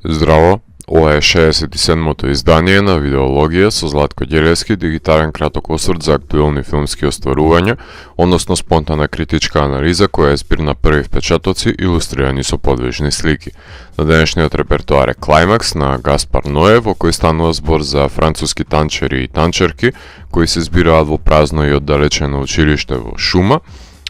Здраво, ова е 67-то издание на Видеологија со Златко Ѓелевски, дигитален краток осврт за актуелни филмски остварувања, односно спонтана критичка анализа која е збир на први впечатоци илустрирани со подвижни слики. На денешниот репертоар е Клајмакс на Гаспар Ное, во кој станува збор за француски танчери и танчерки кои се збираат во празно и оддалечено училиште во Шума,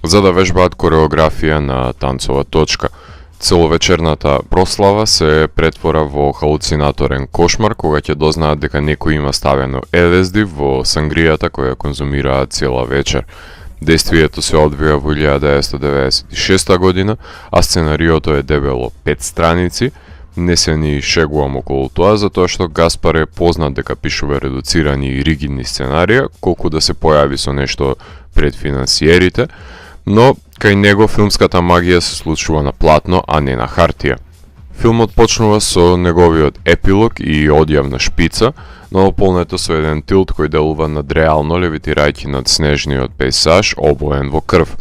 за да вежбаат кореографија на танцова точка. Целовечерната прослава се претвора во халуцинаторен кошмар кога ќе дознаат дека некој има ставено LSD во сангријата која конзумираат цела вечер. Действието се одвија во 1996 година, а сценариото е дебело 5 страници. Не се ни шегувам околу тоа, затоа што Гаспар е познат дека пишува редуцирани и ригидни сценарија, колку да се појави со нешто пред финансиерите, но кај него филмската магија се случува на платно, а не на хартија. Филмот почнува со неговиот епилог и одјавна шпица, но ополнето со еден тилт кој делува надреално левитирајќи над снежниот пейсаж обоен во крв.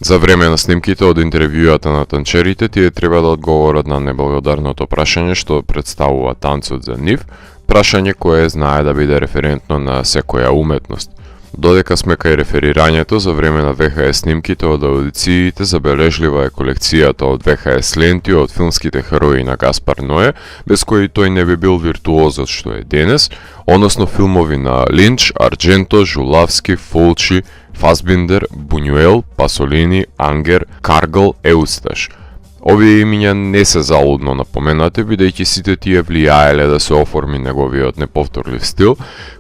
За време на снимките од интервјуата на танчерите, тие треба да одговорат на неблагодарното прашање што представува танцот за нив, прашање кое знае да биде референтно на секоја уметност. Додека сме кај реферирањето, за време на ВХС снимките од аудициите, забележлива е колекцијата од ВХС ленти од филмските херои на Гаспар Ное, без кои тој не би бил виртуозот што е денес, односно филмови на Линч, Ардженто, Жулавски, Фулчи, Фасбиндер, Бунјуел, Пасолини, Ангер, Каргл, Еусташ. Овие имиња не се залудно напоменати, бидејќи сите тие влијаеле да се оформи неговиот неповторлив стил,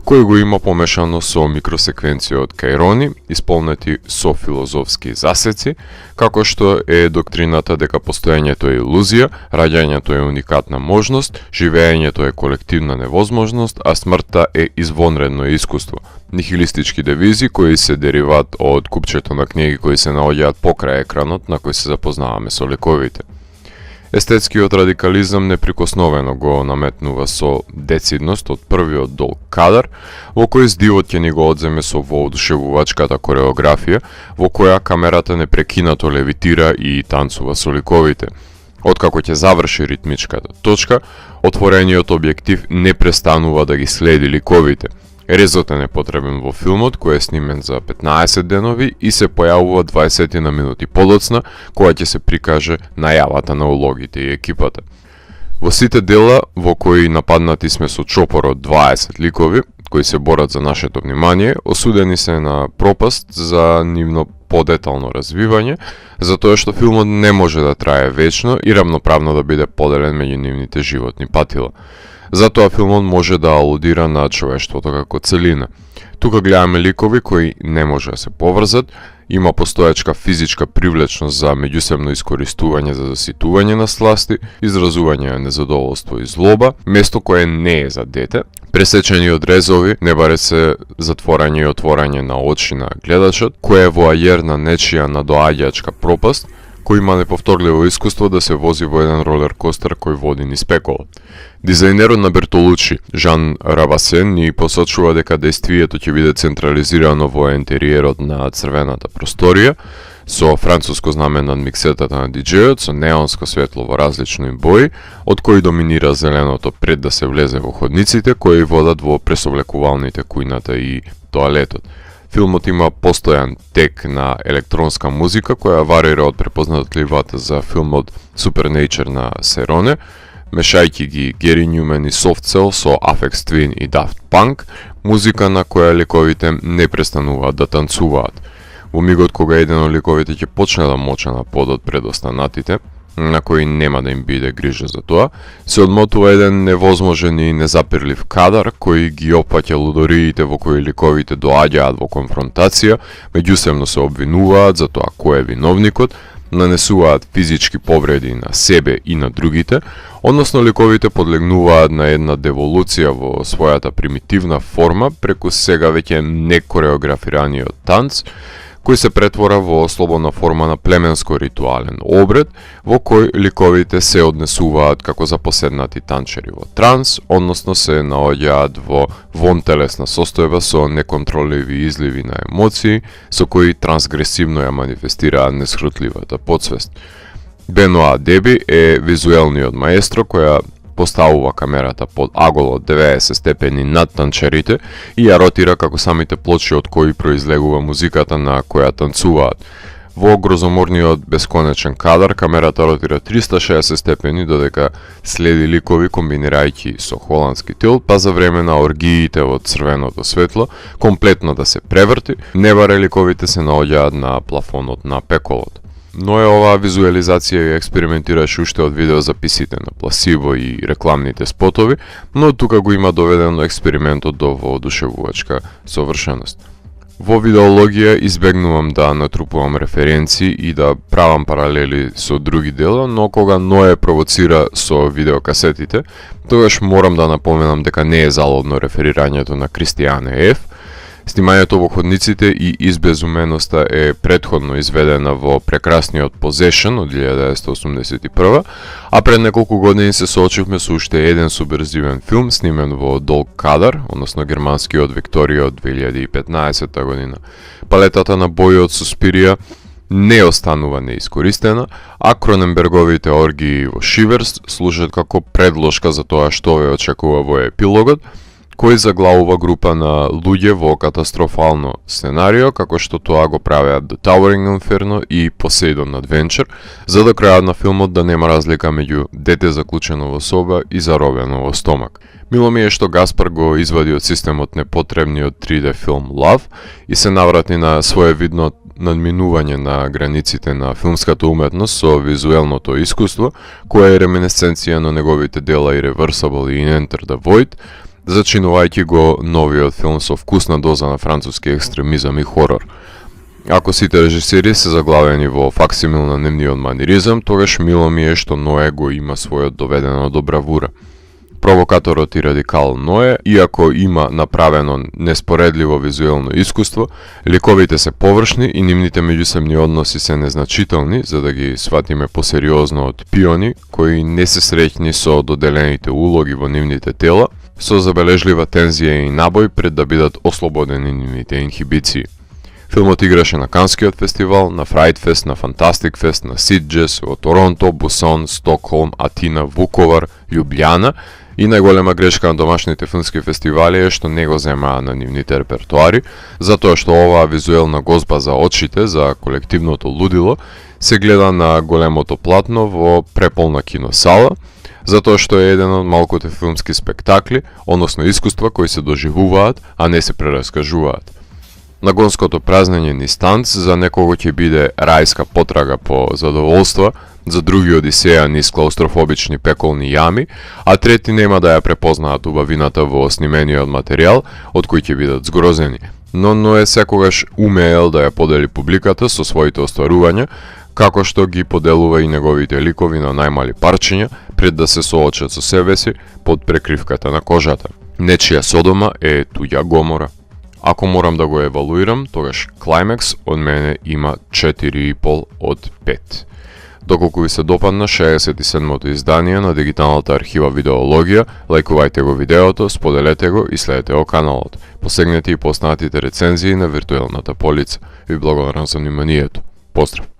кој го има помешано со микросеквенција од кајрони, исполнети со филозофски засеци, како што е доктрината дека постоењето е илузија, раѓањето е уникатна можност, живеењето е колективна невозможност, а смртта е извонредно искуство. Нихилистички девизи кои се дериват од купчето на книги кои се наоѓаат покрај екранот на кој се запознаваме со ликовите. Естетскиот радикализам неприкосновено го наметнува со децидност од првиот долг кадар, во кој здивот ќе ни го одземе со воодушевувачката кореографија, во која камерата непрекинато левитира и танцува со ликовите. Откако ќе заврши ритмичката точка, отворениот објектив не престанува да ги следи ликовите. Резот е непотребен во филмот, кој е снимен за 15 денови и се појавува 20 на минути подоцна, која ќе се прикаже најавата на улогите и екипата. Во сите дела во кои нападнати сме со чопор од 20 ликови, кои се борат за нашето внимание, осудени се на пропаст за нивно подетално развивање, затоа што филмот не може да трае вечно и рамноправно да биде поделен меѓу нивните животни патила. Затоа филмот може да алудира на човештвото како целина. Тука гледаме ликови кои не може да се поврзат, има постоечка физичка привлечност за меѓусебно искористување за заситување на сласти, изразување на незадоволство и злоба, место кое не е за дете, пресечени од резови, не баре се затворање и отворање на очи на гледачот, кој е воајер на нечија надоаѓачка пропаст, кој има неповторливо искуство да се вози во еден ролер костер кој води низ пеколот. Дизајнерот на Бертолучи, Жан Рабасен, ни посочува дека действието ќе биде централизирано во интериерот на црвената просторија, со француско знаме над миксетата на диџејот, со неонско светло во различни бои, од кои доминира зеленото пред да се влезе во ходниците, кои водат во пресовлекувалните кујната и тоалетот. Филмот има постојан тек на електронска музика која варира од препознатливата за филмот Supernature на Сероне, мешајќи ги Гери Нјумен и Soft Cell со Aphex Twin и Daft Punk, музика на која ликовите не престануваат да танцуваат. Во мигот кога еден од ликовите ќе почне да моча на подот пред останатите, на кои нема да им биде грижа за тоа, се одмотува еден невозможен и незапирлив кадар кој ги опаќа лудориите во кои ликовите доаѓаат во конфронтација, меѓусебно се обвинуваат за тоа кој е виновникот, нанесуваат физички повреди на себе и на другите, односно ликовите подлегнуваат на една деволуција во својата примитивна форма преку сега веќе некореографираниот танц, кој се претвора во слободна форма на племенско ритуален обред, во кој ликовите се однесуваат како запоседнати танчери во транс, односно се наоѓаат во вонтелесна состојба со неконтроливи изливи на емоции, со кои трансгресивно ја манифестираат несхрутливата подсвест. Беноа Деби е визуелниот маестро која поставува камерата под агол од 90 степени над танчерите и ја ротира како самите плочи од кои произлегува музиката на која танцуваат. Во грозоморниот бесконечен кадар, камерата ротира 360 степени додека следи ликови комбинирајќи со холандски тил, па за време на оргиите во црвеното светло, комплетно да се преврти, небаре ликовите се наоѓаат на плафонот на пеколот. Но оваа визуализација ја експериментираше уште од видеозаписите на пласибо и рекламните спотови, но тука го има доведено експериментот до воодушевувачка совршеност. Во видеологија избегнувам да натрупувам референции и да правам паралели со други дела, но кога Ное провоцира со видеокасетите, тогаш морам да напоменам дека не е залудно реферирањето на Кристијане Еф. Снимањето во ходниците и избезуменоста е претходно изведена во прекрасниот Possession од 1981, а пред неколку години се соочивме со уште еден субверзивен филм снимен во долг кадар, односно германскиот Викторија од 2015 година. Палетата на бои од Суспирија не останува неискористена, а Кроненберговите оргии во Шиверс служат како предложка за тоа што ве очекува во епилогот, кој заглавува група на луѓе во катастрофално сценарио, како што тоа го правеат The Towering Inferno и Poseidon Adventure, за до крајот на филмот да нема разлика меѓу дете заклучено во соба и заробено во стомак. Мило ми е што Гаспар го извади од системот непотребниот 3D филм Love и се наврати на своевидно надминување на границите на филмската уметност со визуелното искуство, кое е реминесценција на неговите дела Irreversible и Enter the Void, зачинувајќи го новиот филм со вкусна доза на француски екстремизам и хорор. Ако сите режисери се заглавени во факсимил на нивниот маниризам, тогаш мило ми е што Ное го има својот доведено до бравура. Провокаторот и радикал Ное, иако има направено неспоредливо визуелно искуство, ликовите се површни и нивните меѓусебни односи се незначителни, за да ги сватиме посериозно од пиони, кои не се среќни со доделените улоги во нивните тела, со забележлива тензија и набој пред да бидат ослободени нивните инхибиции. Филмот играше на Канскиот фестивал, на Фрајдфест, на Фантастик Фест, на Сидџес, во Торонто, Бусон, Стокхолм, Атина, Вуковар, Љубљана и најголема грешка на домашните филмски фестивали е што не го земаа на нивните репертуари, затоа што оваа визуелна гозба за очите, за колективното лудило, се гледа на големото платно во преполна киносала, затоа што е еден од малкуте филмски спектакли, односно искуства кои се доживуваат, а не се прераскажуваат. Нагонското празнење низ танц за некого ќе биде рајска потрага по задоволства, за други одисеја низ клаустрофобични пеколни јами, а трети нема да ја препознаат убавината во снимениот материјал, од кој ќе бидат згрозени. Но Ное секогаш умеел да ја подели публиката со своите остварувања, како што ги поделува и неговите ликови на најмали парчиња пред да се соочат со себе си под прекривката на кожата. Нечија Содома е туѓа Гомора. Ако морам да го евалуирам, тогаш Climax од мене има 4,5 од 5. Доколку ви се допадна 67-то издание на дигиталната архива Видеологија, лајкувајте го видеото, споделете го и следете го каналот. Посегнете и по останатите рецензии на виртуелната полица. Ви благодарам за вниманието. Поздрав!